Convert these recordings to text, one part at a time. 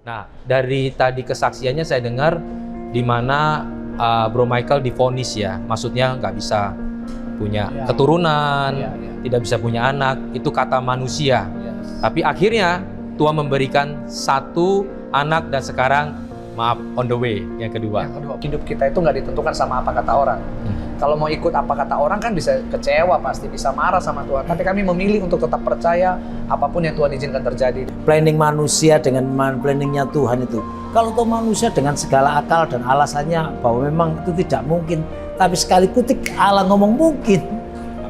Nah, dari tadi kesaksiannya saya dengar di mana Bro Michael divonis ya, maksudnya nggak bisa punya keturunan, tidak bisa punya anak, itu kata manusia. Tapi akhirnya Tuhan memberikan satu anak dan sekarang maaf on the way yang kedua. Hidup kita itu nggak ditentukan sama apa kata orang. Kalau mau ikut apa kata orang kan bisa kecewa, pasti bisa marah sama Tuhan. Tapi kami memilih untuk tetap percaya apapun yang Tuhan izinkan terjadi. Planning manusia dengan planningnya Tuhan itu. Kalau tuh manusia dengan segala akal dan alasannya bahwa memang itu tidak mungkin, tapi sekali kutik Allah ngomong mungkin,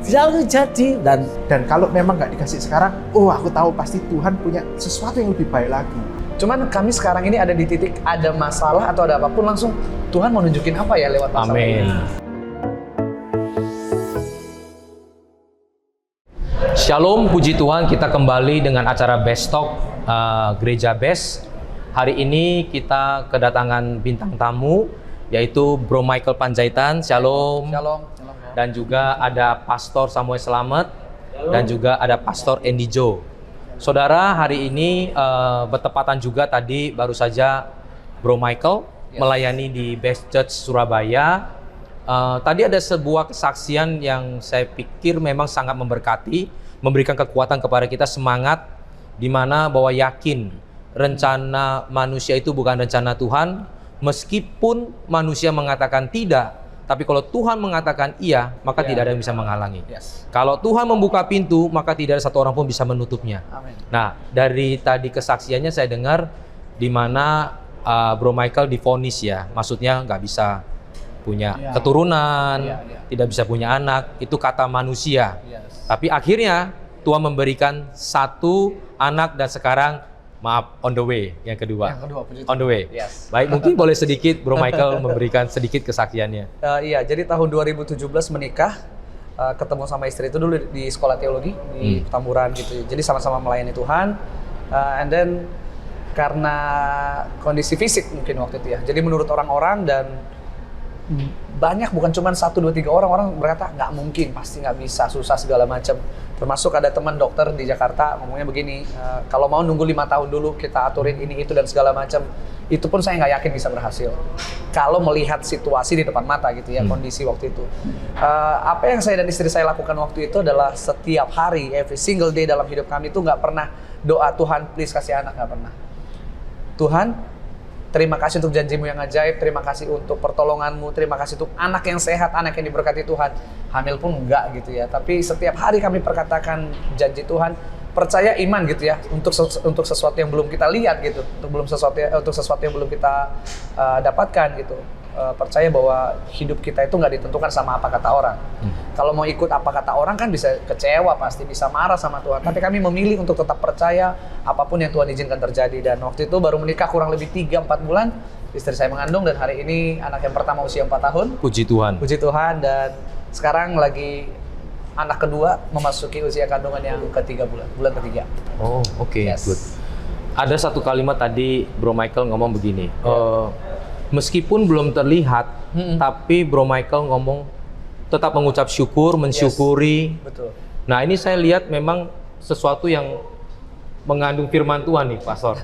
selalu jadi. Dan kalau memang nggak dikasih sekarang, aku tahu pasti Tuhan punya sesuatu yang lebih baik lagi. Cuman kami sekarang ini ada di titik ada masalah atau ada apapun langsung Tuhan mau nunjukin apa ya lewat masalah Amin. ini. Shalom, puji Tuhan, kita kembali dengan acara Best Talk Gereja Best. Hari ini kita kedatangan bintang tamu yaitu Bro Michael Panjaitan. Shalom. Shalom. Dan juga ada Pastor Samuel Slamet. Dan juga ada Pastor Andy Joe. Saudara, hari ini bertepatan juga tadi baru saja Bro Michael melayani di Best Church Surabaya. Tadi ada sebuah kesaksian yang saya pikir memang sangat memberkati, memberikan kekuatan kepada kita, semangat, di mana bahwa yakin rencana manusia itu bukan rencana Tuhan, meskipun manusia mengatakan tidak, tapi kalau Tuhan mengatakan iya, maka tidak ada yang bisa menghalangi. Kalau Tuhan membuka pintu, maka tidak ada satu orang pun bisa menutupnya. Amin. Nah, dari tadi kesaksiannya saya dengar di mana Bro Michael divonis ya, maksudnya nggak bisa punya keturunan, tidak bisa punya anak, itu kata manusia. Tapi akhirnya Tuhan memberikan satu anak dan sekarang maaf on the way yang kedua. On the way. Baik, mungkin boleh sedikit Bro Michael memberikan sedikit kesaksiannya. Iya, jadi tahun 2017 menikah, ketemu sama istri itu dulu di sekolah teologi di Petamburan gitu. Jadi sama-sama melayani Tuhan. And then karena kondisi fisik mungkin waktu itu ya. Jadi menurut orang-orang dan banyak, bukan cuma 1, 2, 3 orang berkata nggak mungkin, pasti nggak bisa, susah segala macam. Termasuk ada teman dokter di Jakarta ngomongnya begini, kalau mau nunggu 5 tahun dulu kita aturin ini itu dan segala macam. Itu pun saya nggak yakin bisa berhasil kalau melihat situasi di depan mata gitu ya, kondisi waktu itu. Apa yang saya dan istri saya lakukan waktu itu adalah setiap hari, every single day dalam hidup kami itu nggak pernah doa Tuhan please kasih anak, nggak pernah. Tuhan, terima kasih untuk janjimu yang ajaib, terima kasih untuk pertolonganmu, terima kasih untuk anak yang sehat, anak yang diberkati Tuhan. Hamil pun enggak gitu ya, tapi setiap hari kami perkatakan janji Tuhan, percaya iman gitu ya, untuk sesuatu yang belum kita lihat gitu, untuk sesuatu yang belum kita dapatkan gitu. Percaya bahwa hidup kita itu nggak ditentukan sama apa kata orang. Kalau mau ikut apa kata orang kan bisa kecewa, pasti bisa marah sama Tuhan. Tapi kami memilih untuk tetap percaya apapun yang Tuhan izinkan terjadi. Dan waktu itu baru menikah kurang lebih 3-4 bulan, istri saya mengandung dan hari ini anak yang pertama usia 4 tahun. Puji Tuhan. Puji Tuhan, dan sekarang lagi anak kedua memasuki usia kandungan yang ketiga bulan ketiga. Oh, oke, good. Ada satu kalimat tadi Bro Michael ngomong begini. Meskipun belum terlihat, tapi Bro Michael ngomong tetap mengucap syukur, mensyukuri. Betul. Nah, ini saya lihat memang sesuatu yang mengandung firman Tuhan nih, Pastor.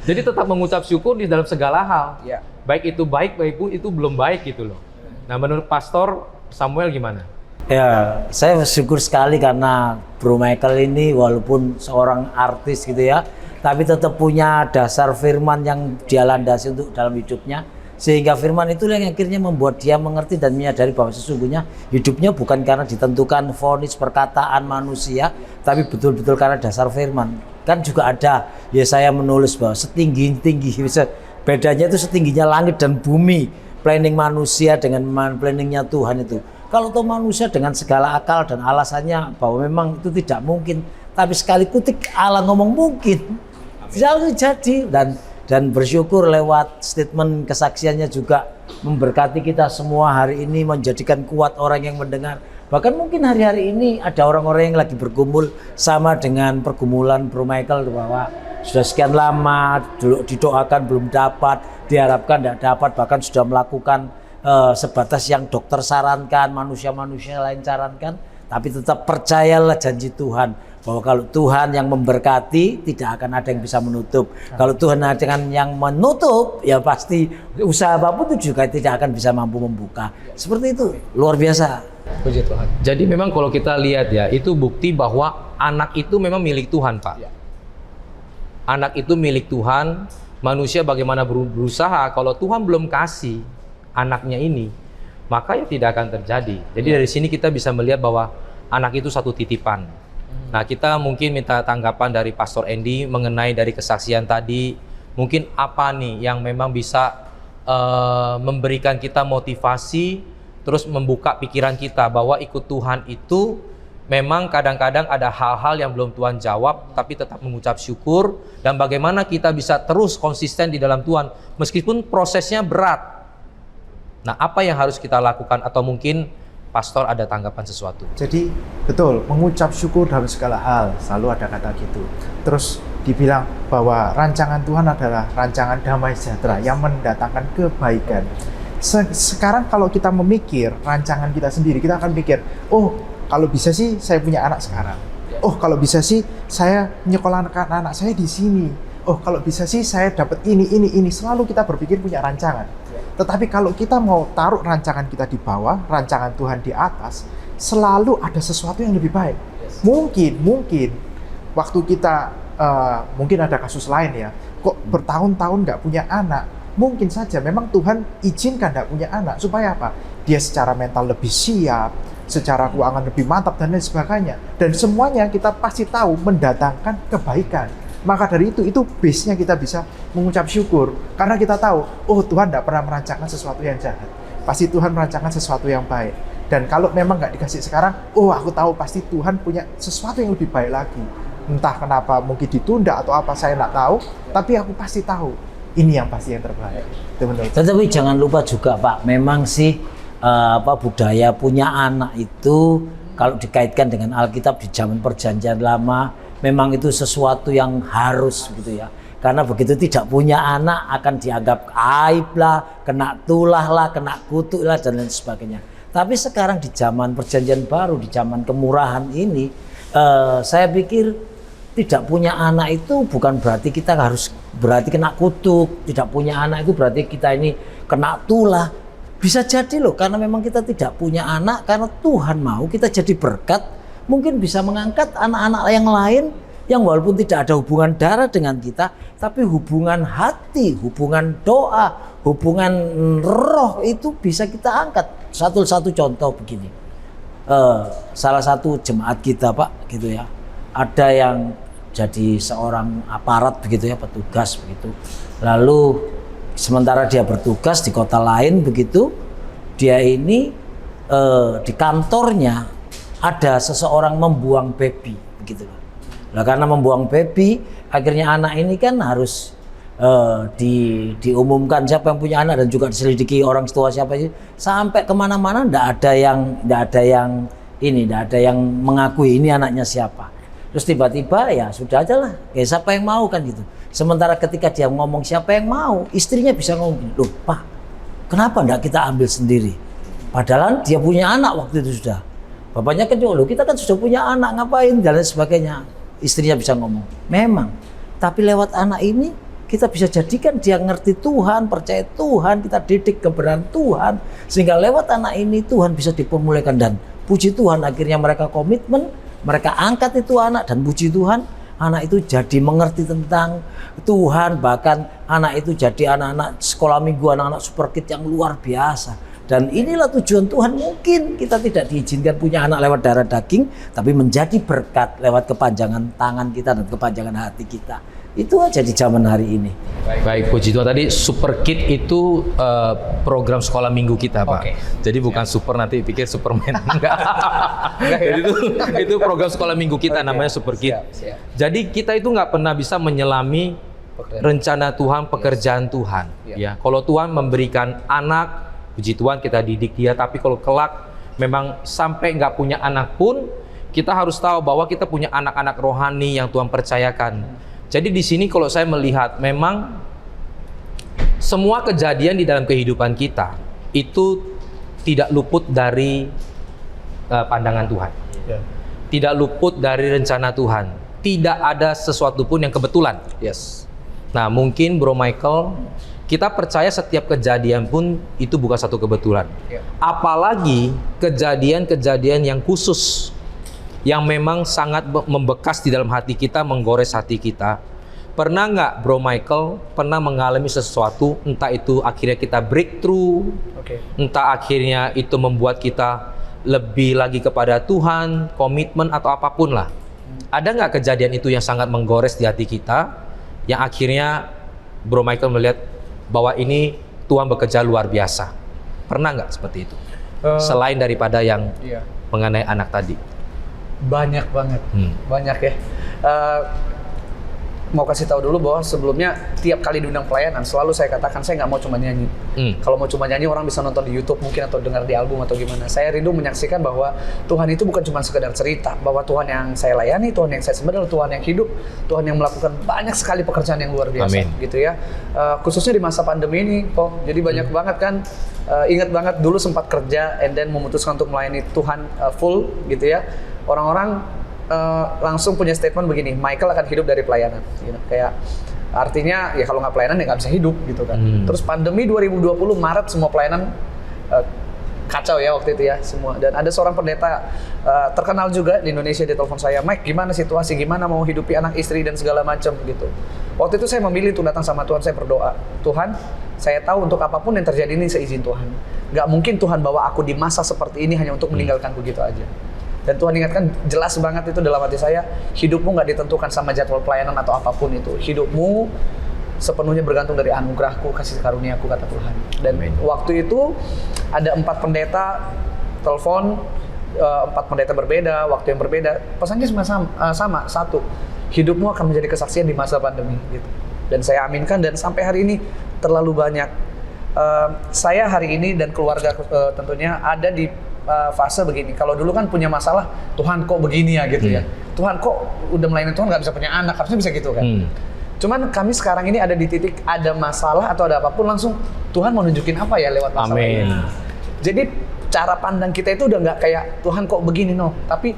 Jadi tetap mengucap syukur di dalam segala hal. Baik itu baik, baik pun itu belum baik gitu loh. Nah, menurut Pastor Samuel gimana? Ya, saya bersyukur sekali karena Bro Michael ini walaupun seorang artis gitu ya, tapi tetap punya dasar firman yang dia landasi untuk dalam hidupnya, sehingga firman itu yang akhirnya membuat dia mengerti dan menyadari bahwa sesungguhnya hidupnya bukan karena ditentukan vonis perkataan manusia, tapi betul-betul karena dasar firman. Kan juga ada, ya saya menulis bahwa setinggi-tinggi, bedanya itu setingginya langit dan bumi, planning manusia dengan planningnya Tuhan itu. Kalau tuh manusia dengan segala akal dan alasannya bahwa memang itu tidak mungkin, tapi sekali kutik Allah ngomong mungkin, selalu jadi. Dan bersyukur lewat statement kesaksiannya juga memberkati kita semua hari ini, menjadikan kuat orang yang mendengar. Bahkan mungkin hari-hari ini ada orang-orang yang lagi bergumul sama dengan pergumulan Bro Michael, bahwa sudah sekian lama didoakan belum dapat, diharapkan tidak dapat, bahkan sudah melakukan sebatas yang dokter sarankan, manusia-manusia lain sarankan, tapi tetap percayalah janji Tuhan bahwa kalau Tuhan yang memberkati tidak akan ada yang bisa menutup. Kalau Tuhan dengan yang menutup ya pasti usaha apapun itu juga tidak akan bisa mampu membuka. Seperti itu, luar biasa. Puji Tuhan. Jadi memang kalau kita lihat ya, itu bukti bahwa anak itu memang milik Tuhan, Pak. Anak itu milik Tuhan. Manusia bagaimana berusaha, kalau Tuhan belum kasih anaknya ini, maka ya tidak akan terjadi. Jadi dari sini kita bisa melihat bahwa anak itu satu titipan. Nah, kita mungkin minta tanggapan dari Pastor Andy mengenai dari kesaksian tadi. Mungkin apa nih yang memang bisa memberikan kita motivasi, terus membuka pikiran kita bahwa ikut Tuhan itu memang kadang-kadang ada hal-hal yang belum Tuhan jawab, tapi tetap mengucap syukur, dan bagaimana kita bisa terus konsisten di dalam Tuhan, meskipun prosesnya berat. Nah, apa yang harus kita lakukan? Atau mungkin Pastor ada tanggapan sesuatu? Jadi betul, mengucap syukur dalam segala hal, selalu ada kata gitu. Terus dibilang bahwa rancangan Tuhan adalah rancangan damai sejahtera yang mendatangkan kebaikan. Sekarang kalau kita memikir rancangan kita sendiri, kita akan pikir, oh kalau bisa sih saya punya anak sekarang. Oh kalau bisa sih saya menyekolahkan anak saya di sini. Oh kalau bisa sih saya dapat ini. Selalu kita berpikir punya rancangan. Tetapi kalau kita mau taruh rancangan kita di bawah, rancangan Tuhan di atas, selalu ada sesuatu yang lebih baik. Mungkin waktu kita mungkin ada kasus lain ya, kok bertahun-tahun nggak punya anak. Mungkin saja memang Tuhan izinkan nggak punya anak supaya apa? Dia secara mental lebih siap, secara keuangan lebih mantap dan lain sebagainya. Dan semuanya kita pasti tahu mendatangkan kebaikan. Maka dari itu base-nya kita bisa mengucap syukur. Karena kita tahu, oh Tuhan tidak pernah merancangkan sesuatu yang jahat. Pasti Tuhan merancangkan sesuatu yang baik. Dan kalau memang nggak dikasih sekarang, oh aku tahu pasti Tuhan punya sesuatu yang lebih baik lagi. Entah kenapa mungkin ditunda atau apa, saya nggak tahu. Tapi aku pasti tahu, ini yang pasti yang terbaik. Itu menurut saya. Tetapi jangan lupa juga Pak, memang sih budaya punya anak itu kalau dikaitkan dengan Alkitab di zaman Perjanjian Lama memang itu sesuatu yang harus gitu ya. Karena begitu tidak punya anak akan dianggap aib lah, kena tulah lah, kena kutuk lah dan lain sebagainya. Tapi sekarang di zaman Perjanjian Baru, di zaman kemurahan ini, saya pikir tidak punya anak itu bukan berarti kita harus berarti kena kutuk. Tidak punya anak itu berarti kita ini kena tulah. Bisa jadi loh, karena memang kita tidak punya anak, karena Tuhan mau kita jadi berkat, mungkin bisa mengangkat anak-anak yang lain yang walaupun tidak ada hubungan darah dengan kita, tapi hubungan hati, hubungan doa, hubungan roh itu bisa kita angkat. Satu contoh begini, salah satu jemaat kita Pak, gitu ya, ada yang jadi seorang aparat begitu ya, petugas begitu, lalu sementara dia bertugas di kota lain begitu, dia ini di kantornya ada seseorang membuang baby begitu. Nah karena membuang baby, akhirnya anak ini kan harus diumumkan siapa yang punya anak dan juga diselidiki orang tua siapa sih. Sampai kemana-mana ndak ada yang mengakui ini anaknya siapa. Terus tiba-tiba ya sudah aja lah, kayak siapa yang mau kan gitu. Sementara ketika dia ngomong siapa yang mau, istrinya bisa ngomong, loh Pak, kenapa enggak kita ambil sendiri? Padahal dia punya anak waktu itu sudah. Bapaknya kan juga, loh kita kan sudah punya anak, ngapain? Dan lain sebagainya. Istrinya bisa ngomong, memang. Tapi lewat anak ini, kita bisa jadikan dia ngerti Tuhan, percaya Tuhan, kita didik kebenaran Tuhan. Sehingga lewat anak ini Tuhan bisa dipermuliakan. Dan puji Tuhan akhirnya mereka komitmen, mereka angkat itu anak dan puji Tuhan. Anak itu jadi mengerti tentang Tuhan, bahkan anak itu jadi anak-anak sekolah minggu, anak-anak super kid yang luar biasa. Dan inilah tujuan Tuhan, mungkin kita tidak diizinkan punya anak lewat darah daging, tapi menjadi berkat lewat kepanjangan tangan kita dan kepanjangan hati kita. Itu aja di zaman hari ini. Baik, puji Tuhan. Tadi Super Kid itu program sekolah minggu kita, Pak. Oke. Jadi bukan super nanti pikir Superman. Enggak. Jadi itu program sekolah minggu kita, namanya Super Kid. Siap. Jadi kita itu nggak pernah bisa menyelami rencana Tuhan, pekerjaan Tuhan. Ya, kalau Tuhan memberikan anak, puji Tuhan kita didik dia. Tapi kalau kelak memang sampai nggak punya anak pun, kita harus tahu bahwa kita punya anak-anak rohani yang Tuhan percayakan. Jadi di sini kalau saya melihat memang semua kejadian di dalam kehidupan kita itu tidak luput dari pandangan Tuhan. tidak luput dari rencana Tuhan. Tidak ada sesuatu pun yang kebetulan. Yes. Nah, mungkin Bro Michael, kita percaya setiap kejadian pun itu bukan satu kebetulan. Ya. Apalagi kejadian-kejadian yang khusus, yang memang sangat membekas di dalam hati kita, menggores hati kita. Pernah nggak Bro Michael pernah mengalami sesuatu, entah itu akhirnya kita breakthrough, entah akhirnya itu membuat kita lebih lagi kepada Tuhan, komitmen atau apapun lah. Ada nggak kejadian itu yang sangat menggores di hati kita, yang akhirnya Bro Michael melihat bahwa ini Tuhan bekerja luar biasa? Pernah nggak seperti itu? Selain daripada yang mengenai anak tadi. Banyak banget, banyak ya. Mau kasih tahu dulu bahwa sebelumnya tiap kali diundang pelayanan selalu saya katakan saya nggak mau cuma nyanyi. Kalau mau cuma nyanyi orang bisa nonton di YouTube mungkin atau dengar di album atau gimana. Saya rindu menyaksikan bahwa Tuhan itu bukan cuma sekedar cerita, bahwa Tuhan yang saya layani, Tuhan yang saya sembah adalah Tuhan yang hidup, Tuhan yang melakukan banyak sekali pekerjaan yang luar biasa. Gitu ya. Khususnya di masa pandemi ini kok, jadi banyak banget kan. Ingat banget dulu sempat kerja and then memutuskan untuk melayani Tuhan full gitu ya. Orang-orang langsung punya statement begini, Michael akan hidup dari pelayanan, kayak artinya ya kalau nggak pelayanan ya nggak bisa hidup gitu kan. Terus pandemi 2020 Maret semua pelayanan kacau ya waktu itu ya semua. Dan ada seorang pendeta terkenal juga di Indonesia, dia telepon saya, Mike gimana situasi, gimana mau hidupi anak istri dan segala macam gitu. Waktu itu saya memilih untuk datang sama Tuhan, saya berdoa, Tuhan saya tahu untuk apapun yang terjadi ini seizin Tuhan. Nggak mungkin Tuhan bawa aku di masa seperti ini hanya untuk meninggalkanku gitu aja. Dan Tuhan ingatkan jelas banget itu dalam hati saya, hidupmu nggak ditentukan sama jadwal pelayanan atau apapun itu. Hidupmu sepenuhnya bergantung dari anugerahku, kasih karuniaku, kata Tuhan. Dan waktu itu ada 4 pendeta telepon, 4 pendeta berbeda, waktu yang berbeda. Pesannya sama, satu, hidupmu akan menjadi kesaksian di masa pandemi. Gitu. Dan saya aminkan dan sampai hari ini terlalu banyak. Saya hari ini dan keluarga tentunya ada di fase begini. Kalau dulu kan punya masalah, Tuhan kok begini ya gitu ya. Tuhan kok udah melayani Tuhan nggak bisa punya anak, harusnya bisa gitu kan. Cuman kami sekarang ini ada di titik ada masalah atau ada apapun langsung Tuhan mau nunjukin apa ya lewat masalah ini. Jadi cara pandang kita itu udah nggak kayak Tuhan kok begini tapi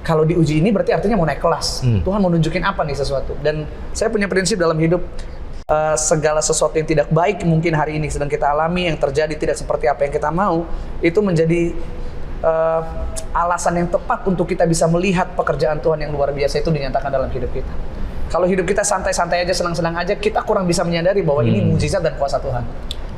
kalau diuji ini berarti artinya mau naik kelas. Tuhan mau nunjukin apa nih sesuatu. Dan saya punya prinsip dalam hidup, segala sesuatu yang tidak baik mungkin hari ini sedang kita alami, yang terjadi tidak seperti apa yang kita mau, itu menjadi alasan yang tepat untuk kita bisa melihat pekerjaan Tuhan yang luar biasa itu dinyatakan dalam hidup kita. Kalau hidup kita santai-santai aja, senang-senang aja, kita kurang bisa menyadari bahwa ini mukjizat dan kuasa Tuhan.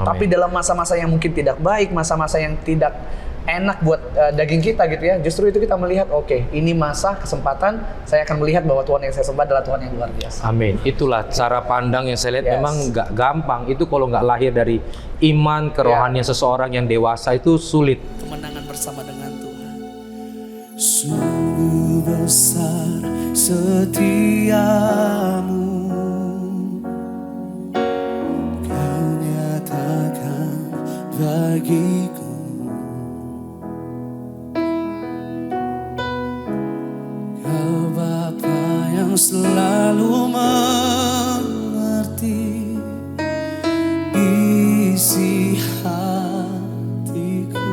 Tapi dalam masa-masa yang mungkin tidak baik, masa-masa yang tidak enak buat daging kita gitu ya, justru itu kita melihat, oke, ini masa kesempatan saya akan melihat bahwa Tuhan yang saya sembah adalah Tuhan yang luar biasa. Amin. Itulah cara pandang yang saya lihat memang nggak gampang. Itu kalau nggak lahir dari iman kerohanian seseorang yang dewasa itu sulit. Kemenangan bersama dengan Tuhan. Sungguh besar setiamu, Kau nyatakan bagiku. Kau Bapa yang selalu mengerti isi hatiku.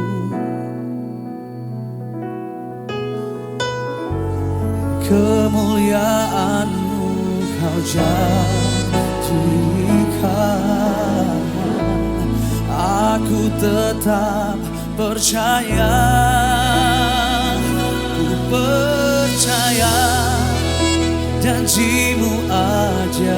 Kemuliaan-Mu Kau jadikan, aku tetap percaya, ku percaya janji-Mu ajaib,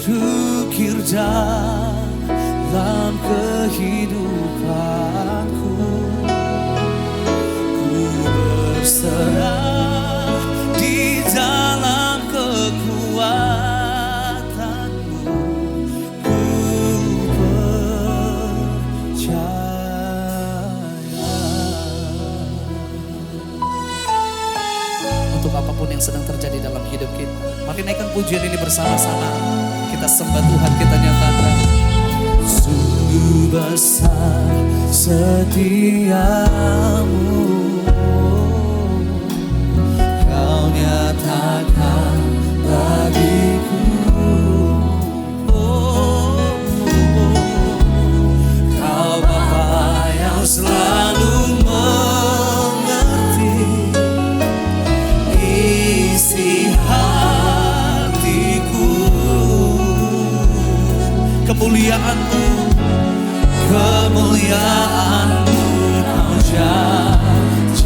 berukir dalam kehidupanku. Berserah di dalam kekuatan-Mu, ku percaya. Untuk apapun yang sedang terjadi dalam hidup kita, mari naikkan pujian ini bersama-sama. Kita sembah Tuhan, kita nyatakan, sungguh besar setiamu, Kau nyatakan bagiku. Kau Bapa yang selalu mengerti kemuliaan-Mu, kemuliaan-Mu Kau janjikan.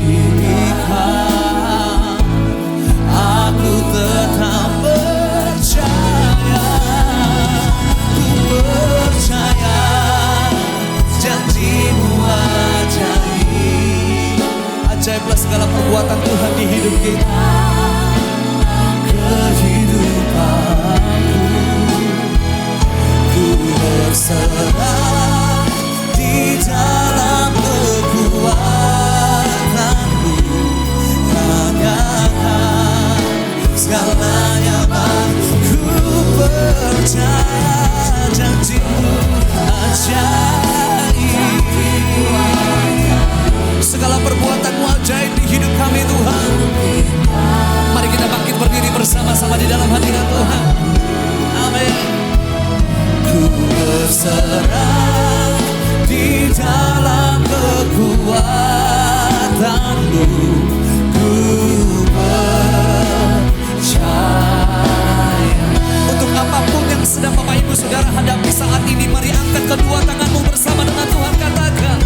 Aku tetap percaya, ku percaya janji-Mu ajaib. Ajaiblah segala perbuatan Tuhan di hidup kita. Kehidupanku, ku berserah di dalam kekuatan-Mu. Tanyakan segalanya, ku percaya janji-Mu ajaib. Segala perbuatan-Mu ajaib di hidup kami Tuhan. Mari kita bangkit berdiri bersama-sama di dalam hadirat Tuhan. Amin. Ku berserah di dalam kekuatan-Mu, ku percaya. Untuk apapun yang sedang Bapak Ibu Saudara hadapi saat ini, mari angkat kedua tanganmu bersama dengan Tuhan, katakan,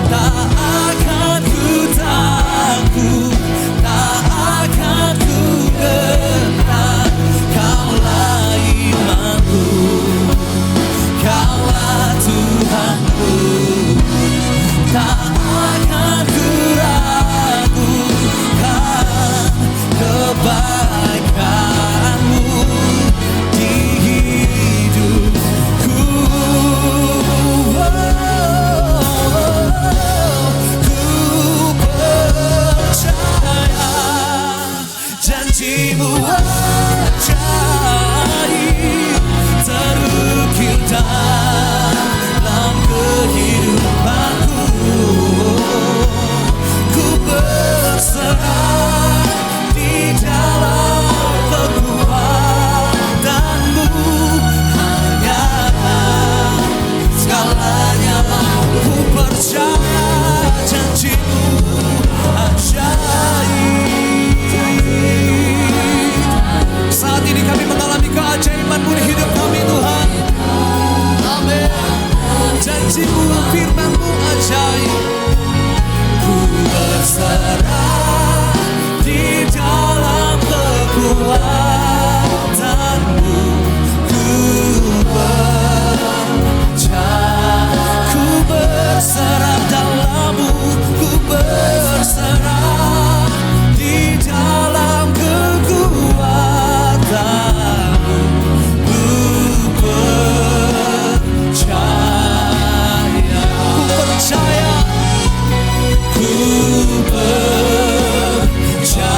tak akan ku takut, tak akan ku gentar. Kaulah imanku, Kaulah Tuhanku. Tak akan ku ragukan kebaikan-Mu di hidupku. Ku percaya janji-Mu ajaib terukir dalam kehidupanku. Ku berserah di dalam kekuatan-Mu. Hanya segalanya ku percaya janji-Mu ajaib. Saat ini kami mengalami keajaiban-Mu di hidup kami Tuhan. Amin. Janji-Mu, firman-Mu ajaib. Ku berserah di dalam kekuatan-Mu. Ku percaya, ku berserah dalam-Mu, ku berserah di dalam kekuatan-Mu. Ku percaya, ku percaya, ku percaya.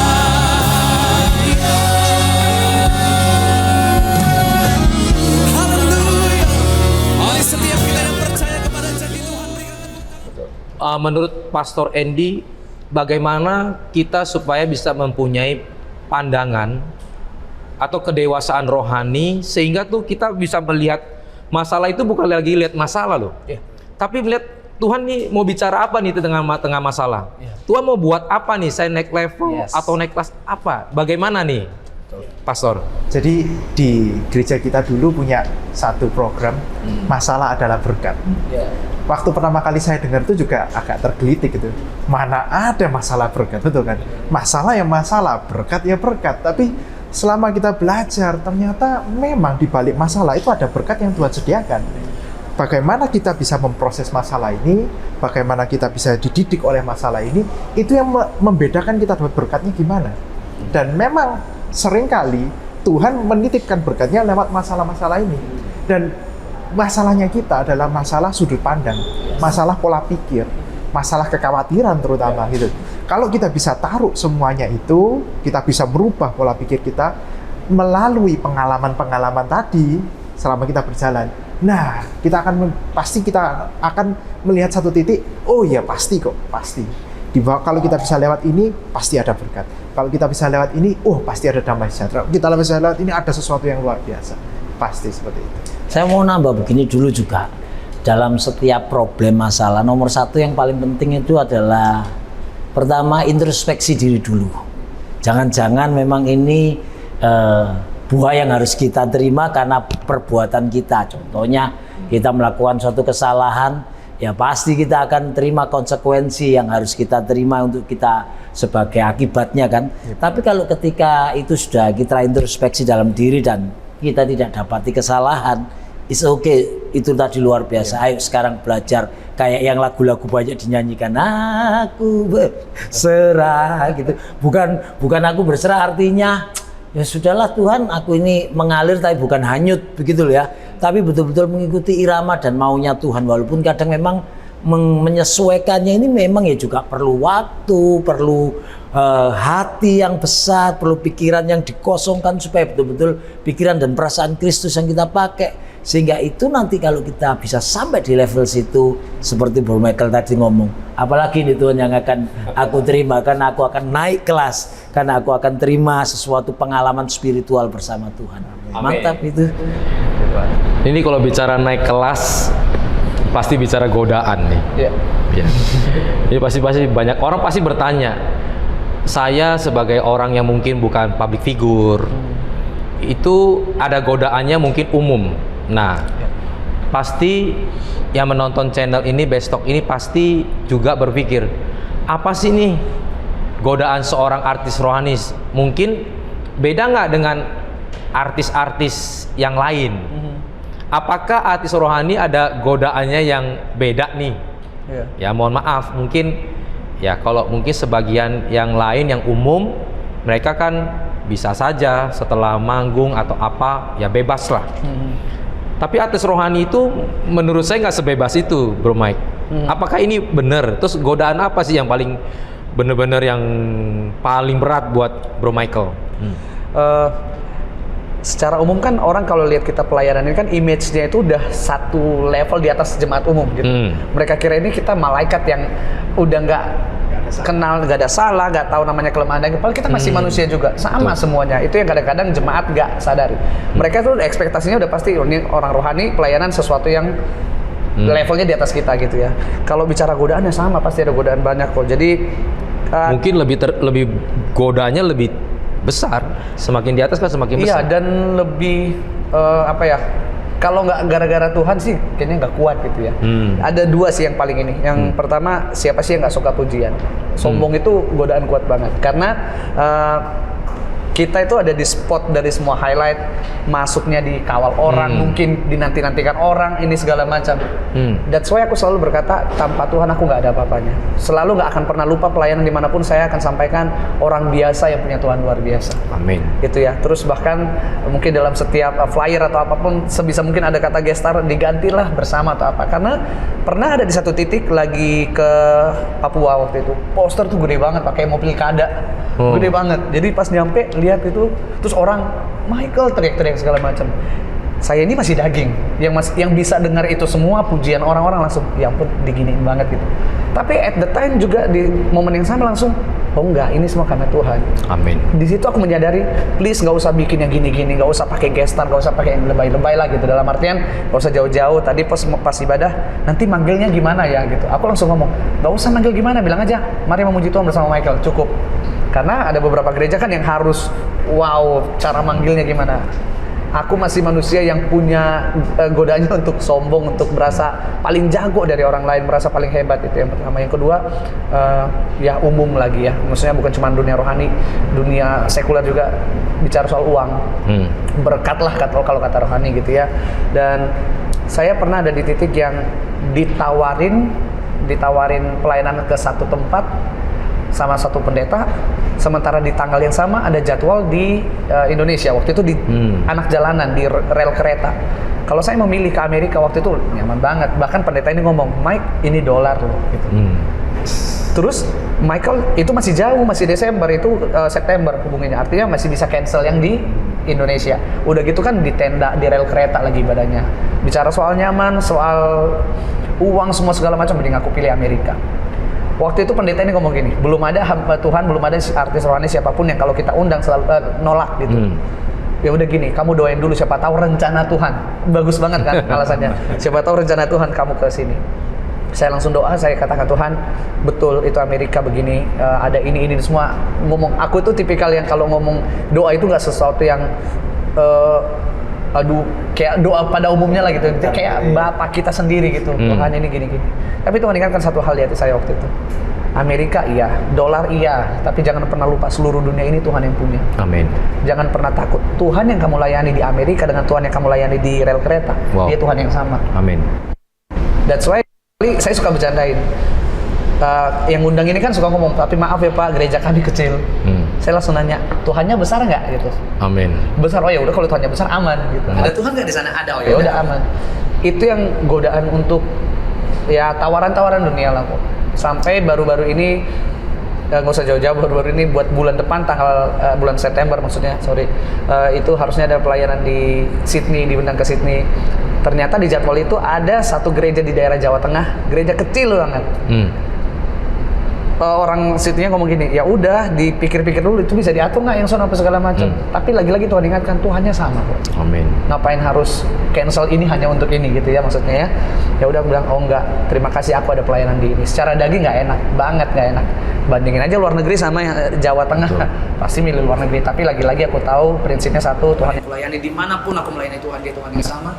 Haleluya. Oleh setiap kita yang percaya kepada janji Tuhan, berikan tepuk. Menurut Pastor Andy, bagaimana kita supaya bisa mempunyai pandangan atau kedewasaan rohani sehingga tuh kita bisa melihat masalah itu bukan lagi lihat masalah loh, tapi melihat Tuhan nih mau bicara apa nih di tengah masalah. Tuhan mau buat apa nih? Saya naik level atau naik kelas apa? Bagaimana nih, Pastor? Jadi di gereja kita dulu punya satu program, masalah adalah berkat. Waktu pertama kali saya dengar itu juga agak tergelitik gitu. Mana ada masalah berkat, betul kan? Masalah ya masalah, berkat ya berkat. Tapi selama kita belajar, ternyata memang di balik masalah itu ada berkat yang Tuhan sediakan. Bagaimana kita bisa memproses masalah ini, bagaimana kita bisa dididik oleh masalah ini, itu yang membedakan kita dapat berkatnya gimana. Dan memang seringkali Tuhan menitipkan berkatnya lewat masalah-masalah ini. Dan masalahnya kita adalah masalah sudut pandang, masalah pola pikir, masalah kekhawatiran terutama gitu. Kalau kita bisa taruh semuanya itu, kita bisa merubah pola pikir kita melalui pengalaman-pengalaman tadi selama kita berjalan. Nah, pasti kita akan melihat satu titik, oh ya pasti kok, pasti. Kalau kita bisa lewat ini, pasti ada berkat. Kalau kita bisa lewat ini, oh pasti ada damai sejahtera. Kita bisa lewat ini, ada sesuatu yang luar biasa. Pasti seperti itu. Saya mau nambah begini dulu juga. Dalam setiap problem masalah, nomor satu yang paling penting itu adalah pertama introspeksi diri dulu. Jangan-jangan memang ini buah yang harus kita terima karena perbuatan kita. Contohnya kita melakukan suatu kesalahan, ya pasti kita akan terima konsekuensi yang harus kita terima untuk kita sebagai akibatnya kan. Tapi kalau ketika itu sudah kita introspeksi dalam diri dan kita tidak dapati kesalahan, it's okay, itu tadi luar biasa. Ayo sekarang belajar kayak yang lagu-lagu banyak dinyanyikan, aku berserah gitu. Bukan aku berserah artinya ya sudahlah Tuhan, aku ini mengalir tapi bukan hanyut begitu loh ya. Tapi betul-betul mengikuti irama dan maunya Tuhan, walaupun kadang memang menyesuaikannya ini memang ya juga perlu waktu, perlu hati yang besar, perlu pikiran yang dikosongkan supaya betul-betul pikiran dan perasaan Kristus yang kita pakai. Sehingga itu nanti kalau kita bisa sampai di level situ, seperti Bro Michael tadi ngomong, apalagi ini Tuhan yang akan aku terima, karena aku akan naik kelas, karena aku akan terima sesuatu pengalaman spiritual bersama Tuhan. Amin. Mantap itu. Ini kalau bicara naik kelas, pasti bicara godaan nih. Iya. Ya. Ini pasti banyak orang pasti bertanya, saya sebagai orang yang mungkin bukan public figure, itu ada godaannya mungkin umum. Nah, pasti yang menonton channel ini, Bestok ini pasti juga berpikir, apa sih nih godaan seorang artis rohani? Mungkin beda nggak dengan artis-artis yang lain? Apakah artis rohani ada godaannya yang beda nih? Iya. Ya mohon maaf, mungkin ya kalau mungkin sebagian yang lain yang umum, mereka kan bisa saja setelah manggung atau apa ya bebas lah. Tapi artis rohani itu menurut saya nggak sebebas itu, Bro Mike. Apakah ini benar? Terus godaan apa sih yang paling benar-benar yang paling berat buat Bro Michael? Secara umum kan orang kalau lihat kita pelayanan ini kan image-nya itu udah satu level di atas jemaat umum gitu. Mereka kira ini kita malaikat yang udah nggak kenal, nggak ada salah, nggak tahu namanya kelemahan dan padahal kita masih manusia juga, sama semuanya. Itu yang kadang-kadang jemaat nggak sadari. Mereka tuh ekspektasinya udah pasti ini orang rohani pelayanan sesuatu yang levelnya di atas kita gitu ya. Kalau bicara godaannya sama, pasti ada godaan banyak kok. Jadi mungkin lebih godaannya lebih besar, semakin di atas kan semakin iya, besar. dan lebih apa ya? Kalau nggak gara-gara Tuhan sih kayaknya nggak kuat gitu ya. Ada dua sih yang paling ini. Yang pertama, siapa sih yang nggak suka pujian? Sombong itu godaan kuat banget. Karena kita itu ada di spot dari semua highlight, masuknya dikawal orang, mungkin dinanti-nantikan orang, ini segala macam. That's why aku selalu berkata, tanpa Tuhan aku nggak ada apa-apanya. Selalu nggak akan pernah lupa pelayanan dimanapun saya akan sampaikan orang biasa yang punya Tuhan luar biasa. Amin. Gitu ya. Terus bahkan mungkin dalam setiap flyer atau apapun sebisa mungkin ada kata gestar digantilah bersama atau apa. Karena pernah ada di satu titik lagi ke Papua waktu itu, poster tuh gede banget pakai mobil kada, gede banget. Jadi pas nyampe lihat itu, terus orang Michael teriak-teriak segala macam. Saya ini masih daging, yang bisa dengar itu semua pujian orang-orang langsung, ya ampun diginiin banget gitu. Tapi at the time juga di momen yang sama langsung, oh enggak, ini semua karena Tuhan. Amin. Di situ aku menyadari, please nggak usah bikin yang gini-gini, nggak usah pakai gestar, nggak usah pakai yang lebay-lebay lah gitu. Dalam artian nggak usah jauh-jauh. Tadi pas ibadah, nanti manggilnya gimana ya gitu. Aku langsung ngomong, nggak usah manggil gimana, bilang aja, mari memuji Tuhan bersama Michael, cukup. Karena ada beberapa gereja kan yang harus, wow, cara manggilnya gimana. Aku masih manusia yang punya godaannya untuk sombong, untuk merasa paling jago dari orang lain, merasa paling hebat. Itu yang pertama. Yang kedua, ya umum lagi ya. Maksudnya bukan cuma dunia rohani, dunia sekuler juga bicara soal uang. Berkat lah kalau kata rohani gitu ya. Dan saya pernah ada di titik yang ditawarin pelayanan ke satu tempat sama satu pendeta, sementara di tanggal yang sama ada jadwal di Indonesia, waktu itu di anak jalanan, di rel kereta. Kalau saya memilih ke Amerika waktu itu nyaman banget, bahkan pendeta ini ngomong, Mike ini dolar loh gitu. Terus Michael itu masih jauh, masih Desember, itu September hubungannya, artinya masih bisa cancel yang di Indonesia. Udah gitu kan di tenda, di rel kereta lagi ibadahnya. Bicara soal nyaman, soal uang, semua segala macam, mending aku pilih Amerika. Waktu itu pendeta ini ngomong gini, belum ada hamba Tuhan, belum ada artis rohani siapapun yang kalau kita undang selalu nolak gitu. Ya udah gini, kamu doain dulu, siapa tahu rencana Tuhan. Bagus banget kan alasannya. Siapa tahu rencana Tuhan kamu ke sini. Saya langsung doa, saya katakan Tuhan, betul itu Amerika begini, ada ini semua. Ngomong, aku itu tipikal yang kalau ngomong doa itu nggak sesuatu yang aduh kayak doa pada umumnya lah gitu. Dia kayak bapak kita sendiri gitu. Tuhan ini gini-gini. Tapi Tuhan ingatkan satu hal di hati saya waktu itu. Amerika iya, dolar iya, tapi jangan pernah lupa seluruh dunia ini Tuhan yang punya. Amin. Jangan pernah takut. Tuhan yang kamu layani di Amerika dengan Tuhan yang kamu layani di rel kereta, dia Tuhan yang sama. Amin. That's why saya suka bercandain. Yang undang ini kan suka ngomong, tapi maaf ya Pak, gereja kami kecil. Saya langsung nanya, Tuhannya besar nggak gitu? Amin. Besar, oh ya udah kalau Tuhannya besar aman gitu. Ada Tuhan nggak di sana? Ada, oh ya udah aman. Itu yang godaan untuk ya tawaran-tawaran dunia lah kok. Sampai baru-baru ini nggak usah jauh-jauh, baru-baru ini buat bulan depan tanggal bulan September maksudnya, itu harusnya ada pelayanan di Sydney, diundang ke Sydney. Ternyata di jadwal itu ada satu gereja di daerah Jawa Tengah, gereja kecil banget. Orang Sydney-nya ngomong gini, ya udah dipikir-pikir dulu itu bisa diatur nggak yang sono apa segala macam. Tapi lagi-lagi Tuhan ingatkan Tuhannya sama kok. Amin. Ngapain harus cancel ini hanya untuk ini gitu ya maksudnya ya. Ya udah aku bilang oh enggak, terima kasih aku ada pelayanan di ini. Secara daging nggak enak, banget nggak enak. Bandingin aja luar negeri sama Jawa Tengah, pasti milih luar negeri. Tapi lagi-lagi aku tahu prinsipnya satu, Tuhan yang melayani dimanapun aku melayani Tuhan, dia Tuhan yang sama.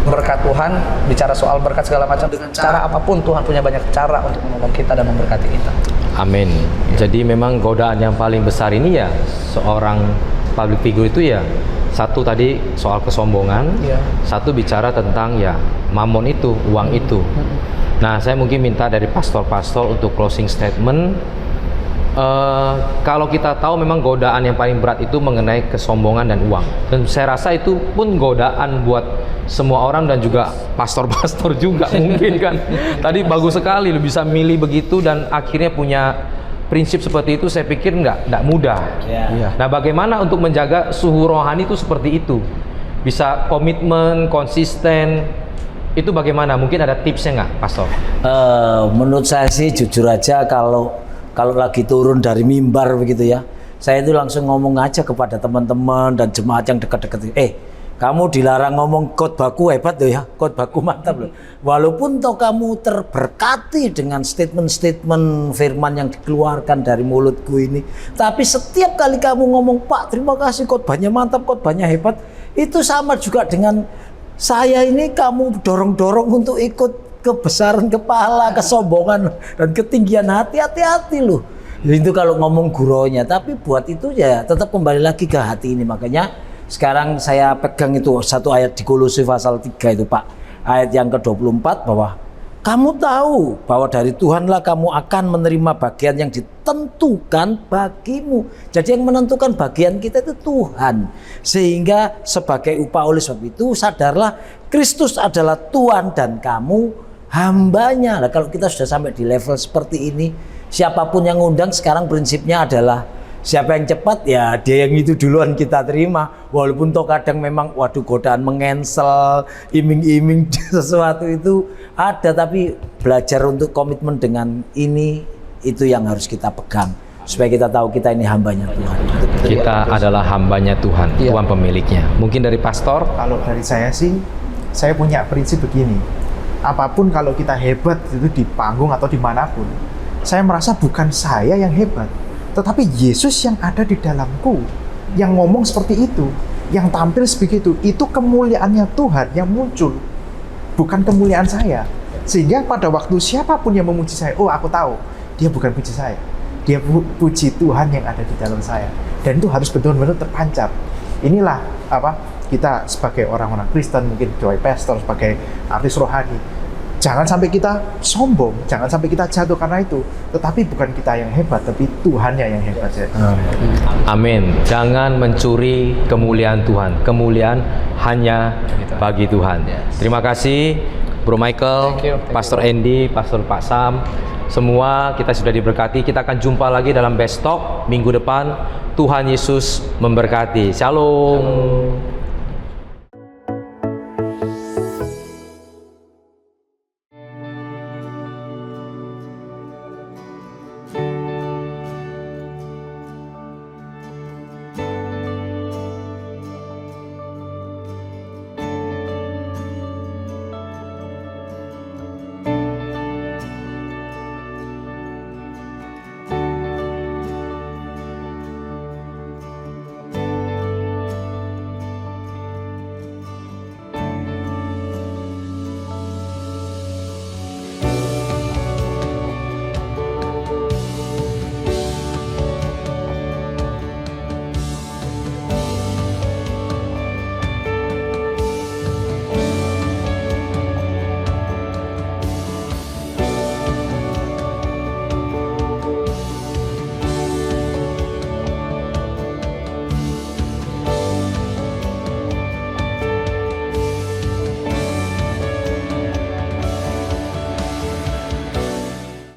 Berkat Tuhan, bicara soal berkat segala macam dengan cara apapun Tuhan punya banyak cara untuk menolong kita dan memberkati kita. Amin. Jadi memang godaan yang paling besar ini ya seorang public figure itu ya satu tadi soal kesombongan, satu bicara tentang ya mamon itu, uang itu. Nah saya mungkin minta dari pastor-pastor untuk closing statement. Kalau kita tahu memang godaan yang paling berat itu mengenai kesombongan dan uang, dan saya rasa itu pun godaan buat semua orang dan juga pastor-pastor juga mungkin kan. Tadi bagus sekali lu bisa milih begitu dan akhirnya punya prinsip seperti itu. Saya pikir nggak mudah. Nah bagaimana untuk menjaga suhu rohani itu seperti itu, bisa komitmen, konsisten, itu bagaimana? Mungkin ada tipsnya nggak, Pastor? Menurut saya sih jujur aja kalau lagi turun dari mimbar begitu ya, saya itu langsung ngomong aja kepada teman-teman dan jemaat yang dekat-dekat, kamu dilarang ngomong khotbahku hebat loh ya, khotbahku mantap loh. Walaupun toh kamu terberkati dengan statement-statement firman yang dikeluarkan dari mulutku ini, tapi setiap kali kamu ngomong, Pak terima kasih khotbahnya mantap, khotbahnya hebat, itu sama juga dengan saya ini kamu dorong-dorong untuk ikut kebesaran kepala, kesombongan dan ketinggian hati. Hati-hati loh. Itu kalau ngomong guronya, tapi buat itu ya tetap kembali lagi ke hati ini. Makanya sekarang saya pegang itu satu ayat di Kolose pasal 3 itu Pak, ayat yang ke-24 bahwa kamu tahu bahwa dari Tuhanlah kamu akan menerima bagian yang ditentukan bagimu. Jadi yang menentukan bagian kita itu Tuhan. Sehingga sebagai upah oleh sebab itu sadarlah Kristus adalah Tuhan dan kamu hambanya. Nah, kalau kita sudah sampai di level seperti ini, siapapun yang ngundang sekarang prinsipnya adalah siapa yang cepat ya dia yang itu duluan kita terima. Walaupun toh kadang memang waduh godaan mengensel, iming-iming sesuatu itu ada, tapi belajar untuk komitmen dengan ini itu yang harus kita pegang supaya kita tahu kita ini hambanya Tuhan. Kita adalah hambanya Tuhan, Tuhan pemiliknya. Mungkin dari pastor? Kalau dari saya sih, saya punya prinsip begini. Apapun kalau kita hebat itu di panggung atau dimanapun, saya merasa bukan saya yang hebat, tetapi Yesus yang ada di dalamku, yang ngomong seperti itu, yang tampil sebegitu, itu kemuliaannya Tuhan yang muncul, bukan kemuliaan saya. Sehingga pada waktu siapapun yang memuji saya, oh aku tahu, dia bukan puji saya, dia puji Tuhan yang ada di dalam saya. Dan itu harus benar-benar terpancar. Inilah kita sebagai orang-orang Kristen, mungkin sebagai pastor, sebagai artis rohani, jangan sampai kita sombong, jangan sampai kita jatuh karena itu. Tetapi bukan kita yang hebat, tapi Tuhannya yang hebat. Amin. Jangan mencuri kemuliaan Tuhan. Kemuliaan hanya bagi Tuhan. Terima kasih Bro Michael, Pastor Andy, Pastor Pak Sam. Semua kita sudah diberkati. Kita akan jumpa lagi dalam Best Talk minggu depan. Tuhan Yesus memberkati. Shalom.